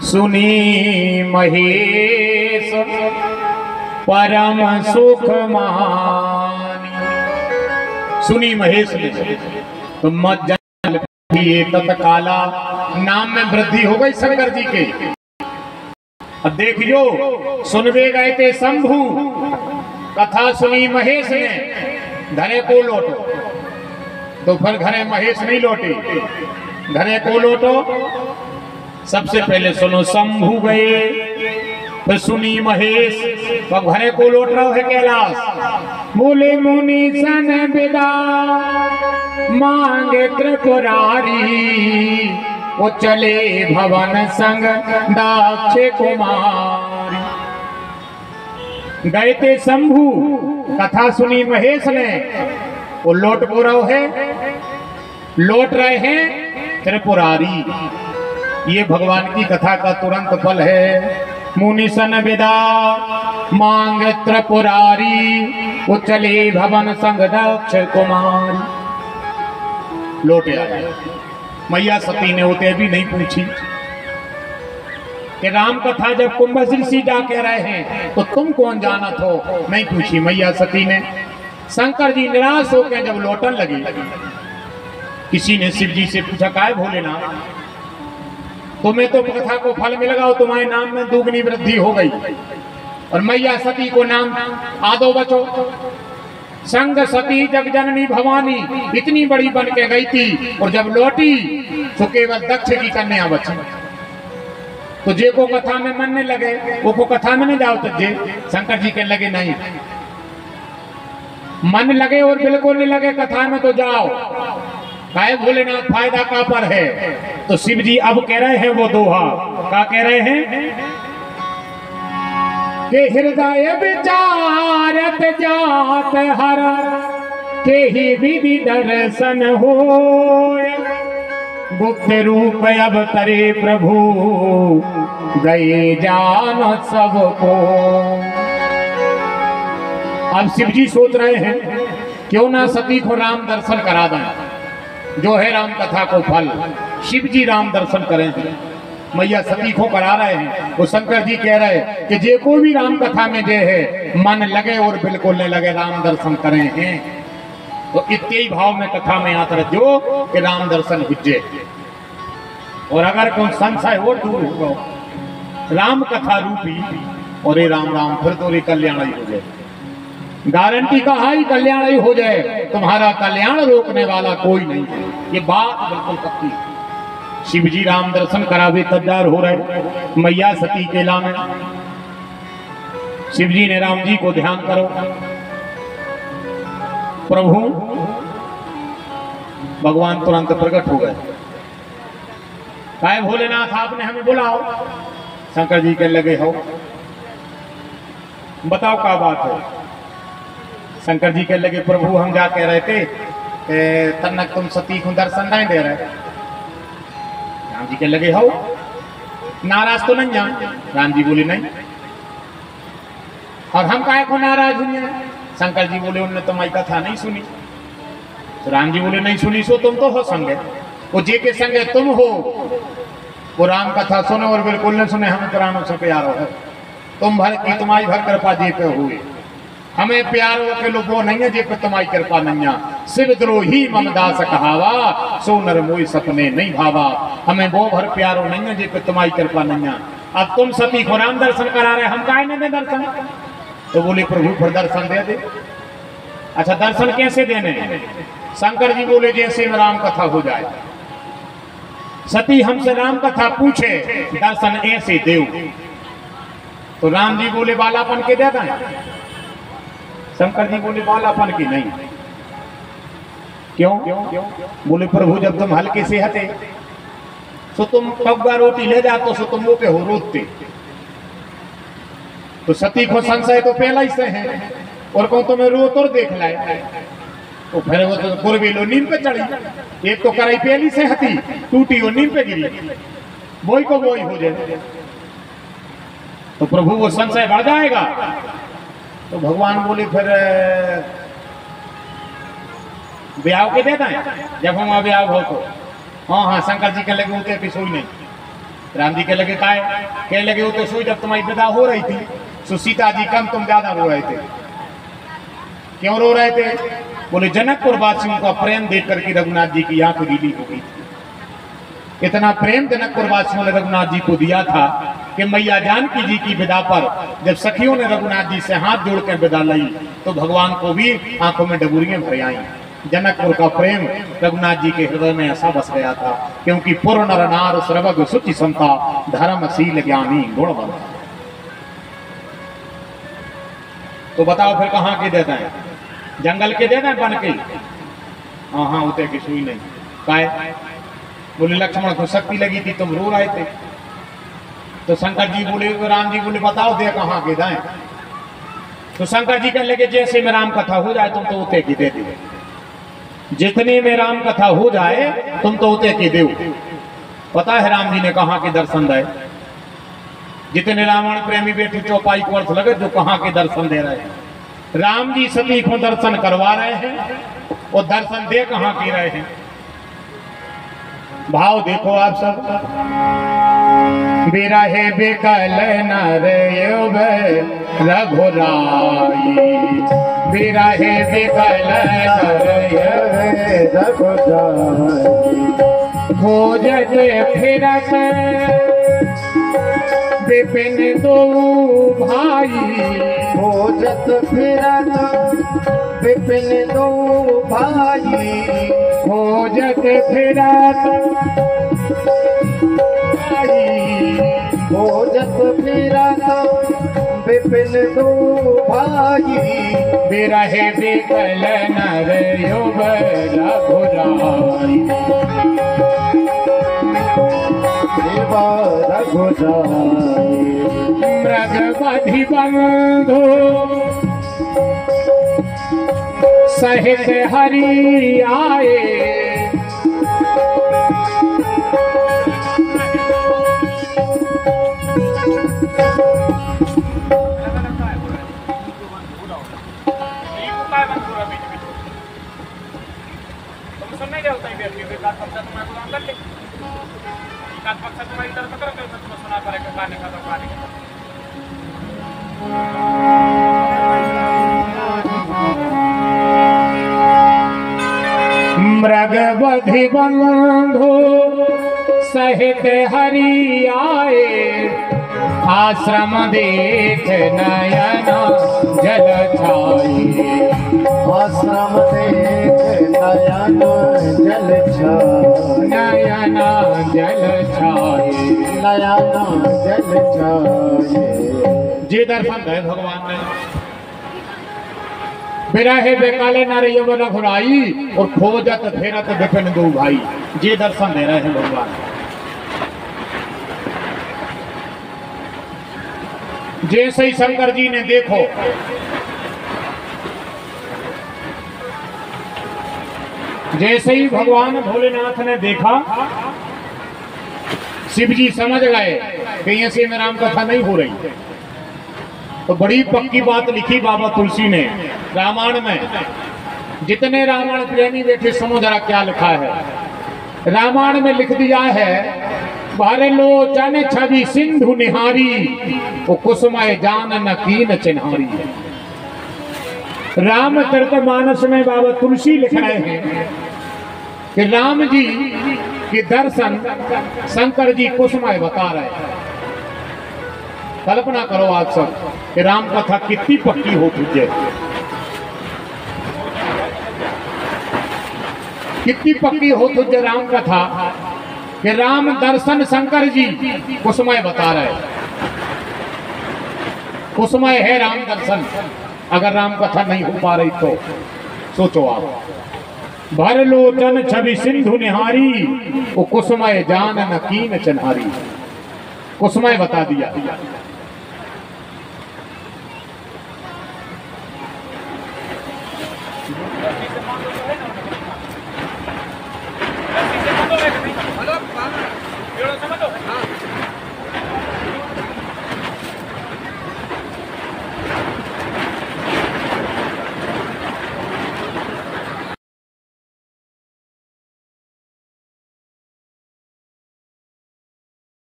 सुनी महेश परम सुख मानी। सुनी महेश ने तो मत जान तत्काला नाम में वृद्धि हो गई शंकर जी के। अब देखियो सुनवे गए थे शंभू, कथा सुनी महेश ने, घरे को लौटो। तो फिर घरे महेश नहीं लौटे, घरे को लौटो। सबसे पहले सुनो शंभू गए, फिर सुनी महेश, तो घरे को लौट रहा है कैलाश। बोले मुनि सन विदा मांगे त्रिपुरारी, वो चले भवन संग दाक्ष कुमारी। गए थे शंभू, कथा सुनी महेश ने, वो लौट को रहे हैं, लौट रहे हैं त्रिपुरारी। ये भगवान की कथा का तुरंत फल है। मुनि सन विदा मांग त्रिपुरारी, वो चले भवन संग दक्ष कुमारी। लौटे आए। मैया सती ने होते भी नहीं पूछी कि राम कथा जब कुंभ ऋषि जा कह रहे हैं तो तुम कौन जानत हो, नहीं पूछी मैया सती ने। शंकर जी निराश होकर जब लौटन लगी, किसी ने शिव जी से पूछा, काय भोलेनाथ तुम्हें तो कथा को फल मिल गया, तुम्हारे नाम में दुगनी वृद्धि हो गई, और मैया सती को नाम आदो बचो। संग सती जग जननी भवानी इतनी बड़ी बन के गई थी, और जब लौटी तो केवल दक्ष की कन्या बची। तो जे को कथा में मन नहीं लगे वो को कथा में नहीं जाओ। तो जे शंकर जी के लगे नहीं, मन लगे और बिल्कुल नहीं लगे कथा में तो जाओ। काय भोलेनाथ फायदा का पर है। तो शिव जी अब कह रहे हैं वो दोहा, क्या कह रहे हैं कि हृदय विचारत जात हर, के ही विधि दर्शन हो, गुप्त रूप अब तरे प्रभु, गए जान सबको। अब शिव जी सोच रहे हैं क्यों ना सती को राम दर्शन करा दें, जो है राम कथा को फल। शिव जी राम दर्शन करें, मैया सती को करा रहे हैं। वो शंकर जी कह रहे हैं कि जे कोई भी राम कथा में जे है मन लगे और बिल्कुल नहीं लगे राम दर्शन करें हैं, तो इतने ही भाव में कथा में आता रहे जो कि राम दर्शन हुज्जे। और अगर कोई संशय और दूर हो राम कथा रूपी और ये राम राम, फिर तो ये कल्याण ही हो जाए। गारंटी का हाई कल्याण ही हो जाए, तुम्हारा कल्याण रोकने वाला कोई नहीं है। ये बात बिल्कुल पक्की। शिव जी राम दर्शन करावे तैयार हो रहे मैया सती के लामे। शिव जी ने राम जी को ध्यान करो, प्रभु भगवान तुरंत प्रकट हो गए। काय भोलेनाथ आपने हमें बुलाओ। शंकर जी के लगे हो, बताओ क्या बात है। शंकर जी के लगे प्रभु हम जा कह रहे थे तनक तुम सती को दर्शन नहीं दे रहे। राम जी के लगे हो नाराज तो नहीं जान। राम जी बोले नहीं, और हम काहे को नाराज हुए। शंकर जी बोले उनने तुम्हारी कथा नहीं सुनी। तो राम जी बोले नहीं सुनी सो तुम तो हो संगे, वो जे के संगे तुम हो वो राम कथा सुनो और बिल्कुल नहीं सुने, हमें प्राणों से प्यार हो। तुम भर की तुम्हारी भर कृपा जे पे हुई, हमें प्यार हो के लोगों नहीं है जे पे तुम्हारी कृपा नहीं। शिव द्रोही ममदास कहावा, सो नर मोई सपने नहीं भावा। हमें वो भर प्यारो नहीं है जे पे तुम्हारी कृपा नहीं। अब तुम सती को राम दर्शन करा रहे, हम काहे नहीं दे दर्शन। तो बोले प्रभु फिर दर्शन दे दे। अच्छा दर्शन कैसे देने। शंकर जी बोले जैसे राम कथा हो जाए। सती हमसे राम कथा पूछे दर्शन ऐसे देव। तो राम जी बोले बालापन के दे दें। शंकर जी बोले बालापन की नहीं। क्यों। बोले प्रभु जब तुम हल्के से हटे तो तुम पग्गा रोटी ले जाते सो तुम वो पे हो रोते। तो सती को संशय तो पहला ही से है, और कौन तुम्हें रो तो देख लाए। तो फिर वो तो पूर्वी लो नीम पे चढ़ी। एक तो कराई पहली से हती टूटी और नीम पे गिरी, वही को वही हो जाए। तो प्रभु वो संशय बढ़ जाएगा। तो भगवान बोले फिर ब्याह के देता है जब हम ब्याह हो तो। हाँ हाँ शंकर जी के लगे होते भी सोई नहीं। राम जी कह लगे काय, कह लगे वो तो सोई जब तुम्हारी विदा हो रही थी तो सीता जी कम तुम ज्यादा रो रहे थे। क्यों रो रहे थे? बोले जनकपुर वासियों का प्रेम देख करके रघुनाथ जी की आंख गीली हो गई थी। इतना प्रेम जनकपुर वासियों ने रघुनाथ जी को दिया था कि मैया जानकी जी की विदा पर जब सखियों ने रघुनाथ जी से हाथ जोड़ कर विदा ली तो भगवान को भी आंखों में डबूरियां भर आई। जनकपुर का प्रेम रघुनाथ जी के हृदय में ऐसा बस गया था क्योंकि पुर नर नार सर्वग सुचि संता धर्मशील ज्ञानी गुणवंता। तो बताओ फिर कहाँ के देते हैं? जंगल के देते हैं बन के? हाँ उतरे की सुई नहीं काय। बोले लक्ष्मण को शक्ति लगी थी तुम रो रहे थे। तो शंकर जी बोले, राम जी बोले बताओ दे कहाँ के दें? तो शंकर जी कहने लगे जैसे में राम कथा हो जाए तुम तो उते की दे दे। जितने में राम कथा हो जाए तुम तो उते की दो। पता है राम जी ने कहाँ के दर्शन दे? जितने रावण प्रेमी बैठे चौपाई को अर्थ लगे जो कहाँ के दर्शन दे रहे हैं। राम जी सती को दर्शन करवा रहे हैं और दर्शन दे कहाँ के रहे हैं। भाव देखो आप सब। बिरहे बिकल नर युग रघुराई, बिरहे बिकल नर युग रघुराई, खोजत फिरत विपिन दो भाई, खोजत फिरत विपिन दो भाई, खोजत फिरत खोजत फिरत विपिन दो भाई, बिरहे बिकल नर युग रघुराई, रघुराई, मृगवधि बंधु सहित हरि आए, मृगवधि बंधु सहित हरि आए, आश्रम देख नयन जल छाए, आश्रम देख नयन जल छाए, नयन जल छाए, नयन जल छाए। जे दर्शन है भगवान ने। बिरहे बेकाले नर युग रघुराई और खोजत फेरत विपिन दो भाई, जे दर्शन दे रहे हैं भगवान। जैसे ही शंकर जी ने देखो जैसे ही भगवान भोलेनाथ ने देखा शिव जी समझ गए कि ऐसे में राम कथा नहीं हो रही। तो बड़ी पक्की बात लिखी बाबा तुलसी ने रामायण में। जितने रामायण प्रेमी बैठे सुनो जरा क्या लिखा है। रामायण में लिख दिया है, भरलोचन छवि सिंधु निहारी, वो कुसुमय जान न कीन चिन्हारी। रामचरितमानस में बाबा तुलसी लिख रहे हैं कि राम जी के दर्शन शंकर जी कुसुमय बता रहे हैं। कल्पना करो आप सब कि राम कथा कितनी पक्की हो चुकी है, कितनी पक्की हो चुकी है राम कथा कि राम दर्शन शंकर जी कुसुमय बता रहे। कुसुमय है राम दर्शन। अगर राम कथा नहीं हो पा रही तो सोचो आप। भरलोचन छवि सिंधु निहारी, वो कुसुमय जान न कीन चिन्हारी। कुसुमय बता दिया।